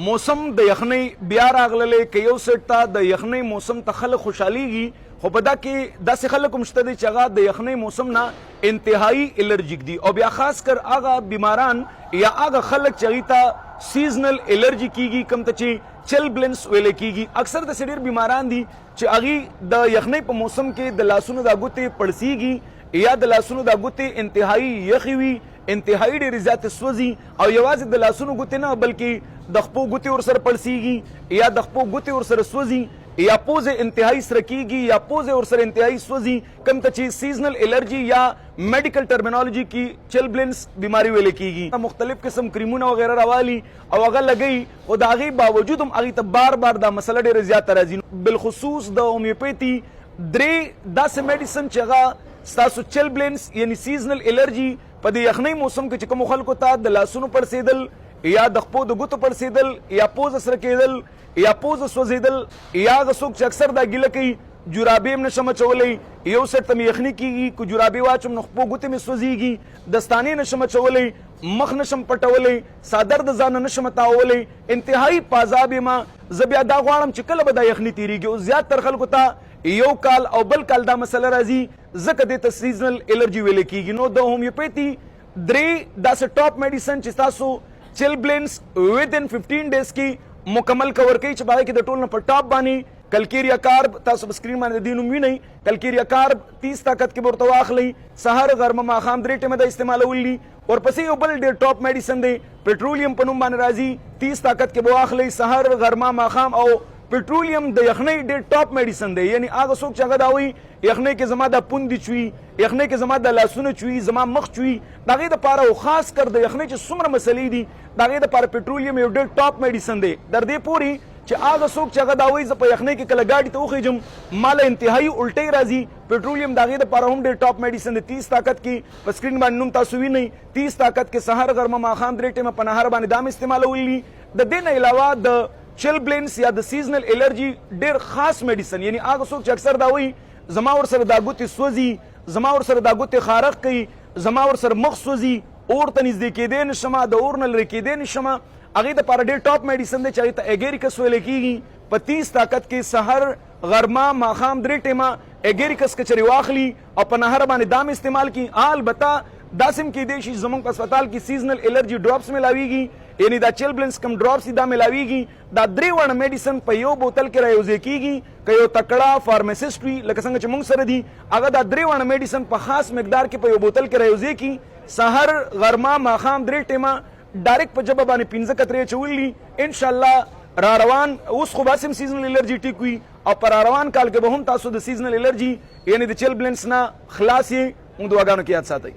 موسم د یخنۍ بیا راغللې که یو سیټ ته د یخنۍ موسم ته خلک خوشحالیږي خو په دا کې داسې خلک هم شته دي چې هغه د یخنۍ موسم نه انتهایی الرجیک دي او بیا خاص کر هغه بیماران یا هغه خلک چې هغوی ته سیزنل الرجی کیږي کوم ته چې چل بلنس ویلی کیږي اکثر داسې ډېر بیماران دي چې هغوی د یخنۍ په موسم کې د لاسونو دا ګوتې پړسیږي یا د لاسونو دا ګوتې انتهایی یخې وي انتهایی ډېرې زیاتې سوځي او یوازې د لاسونو ګوتې نه بلکې د خپو ګوتې ورسره پړسیږي یا د خپو ګوتې ورسره سوځي یا پوزې انتهایی سره کیږي یا پوزې ورسره انتهایی سوځي کوم ته چې سیزنل الرجی یا میډیکل ټرمینالوجي کې چل بلنس بیماری ویل کیږي مختلف قسم کریمونه وغیرہ راوالي او هغه لګي خو د هغې باوجود هم هغې ته بار بار دا مسله ډېره زیاته راځي بالخصوص د هومیوپیتي درې داسې میډیسن چې هغه ستاسو چل بلنس یعنی سیزنل الرجی په د یخنۍ موسم کې چې کومو خلکو ته د لاسونو پړسېدل یا د خپو د ګوتو پړسېدل یا پوزه سره کېدل یا پوزه سوځېدل یا هغه څوک چې اکثر دا ګیله کوي جرابې هم نشم اچولی یو سیټ ته مې یخني کېږي که جرابې واچوم نو خپو ګوتې مې سوځېږي دستانې نشم اچولی مخ نشم پټولی څادر د ځانه نشم تاولی انتهایی پازاب یم زه بیا دا غواړم چې کله به دا یخني تېرېږي او زیاتر خلکو ته یو کال او بل کال دا مسله راځي ځکه دې ته سیزنل الرجي ویلی کېږي نو د هومیوپیتي درې داسې ټاپ میډیسن چې تاسو چل بلنس within 15 days کې مکمل کور کوي چې باندې کې د ټول نه په ټاپ باندې کلکیریا کارب تاسو په سکرین باندې د دې نوم وینئ کلکیریا کارب 30 طاقت کې ورته واخلئ سهار غرمه ماښام درې ټیمه د استعمالول دي ورپسې یو بل ډېر ټاپ میډیسن دی پټرولیم په نوم باندې راځي 30 طاقت کې به واخلئ سهار غرمه ماښام او پټرولیم د یخنۍ ډېر ټاپ میډیسن دی یعنی هغه څوک چې هغه دا وایي یخنۍ کې زما دا پوندې چوي یخنۍ کې زما د لاسونه چوي زما مخ چوي د هغې دپاره او خاص کر د یخنۍ چې څومره مسلې دي د هغې دپاره پټرولیم یو ډېر ټاپ میډیسن دی در دې پورې چې هغه څوک چې هغه دا وایي زه په یخنۍ کې کله ګاډي ته وخېږم ما له انتهایی الټۍ راځي پټرولیم د هغې دپاره هم ډېر ټاپ میډیسن دی 30 طاقت کې په سکرین باندې نوم تاسو وینئ 30 طاقت کې سهار غرمه ماښام درې ټیمه په نهار باندې دا م استعمالول دي د دې نه علاوه د چل بلنس یا د سیزنل الرجی ډېر خاص میډیسن یعنی هغه څوک چې اکثر دا وایي زما ورسره دا ګوتې سوځي زما ورسره دا ګوتې خارښ کوي زما ورسره مخ سوځي اور ته نږدې کېدی نشم د اور نه لرې کېدی نشم هغې دپاره ډېر ټاپ میډیسن دی چې هغې ته اګیریکس ویلی کېږي په 30 طاقت کې سحر غرمه ماښام درې ټیمه اګیریکس که چرې واخلي او په نهر باندې دام استعمال کړي البته داسې هم کېدی شي زموږ په هسپتال کې سیزنل الرجي ډراپس میلاویږي یعنی دا چل بلنس کم ډراپس دي دا میلاویږي دا درې واړه میډیسن په یو بوتل کې رایوځای کېږي که یو تکړه فارمسسټ وي لکه څنګه چې موږ سره دي هغه دا درې واړه میډیسن په خاص مقدار کې په یو بوتل کې رایوځای کړي سحر غرمه ماښام درې ټیمه ډایرکټ په ژبه باندې 15 قطرې اچول دي انشاءالله را روان اوس خو بس هم سیزنل الرجي ټیک وي او په را روان کال کې به هم تاسو د سیزنل الرجي یعنی د چل بلنس نه خلاص یې موږ دعاګانو کې یاد ساتئ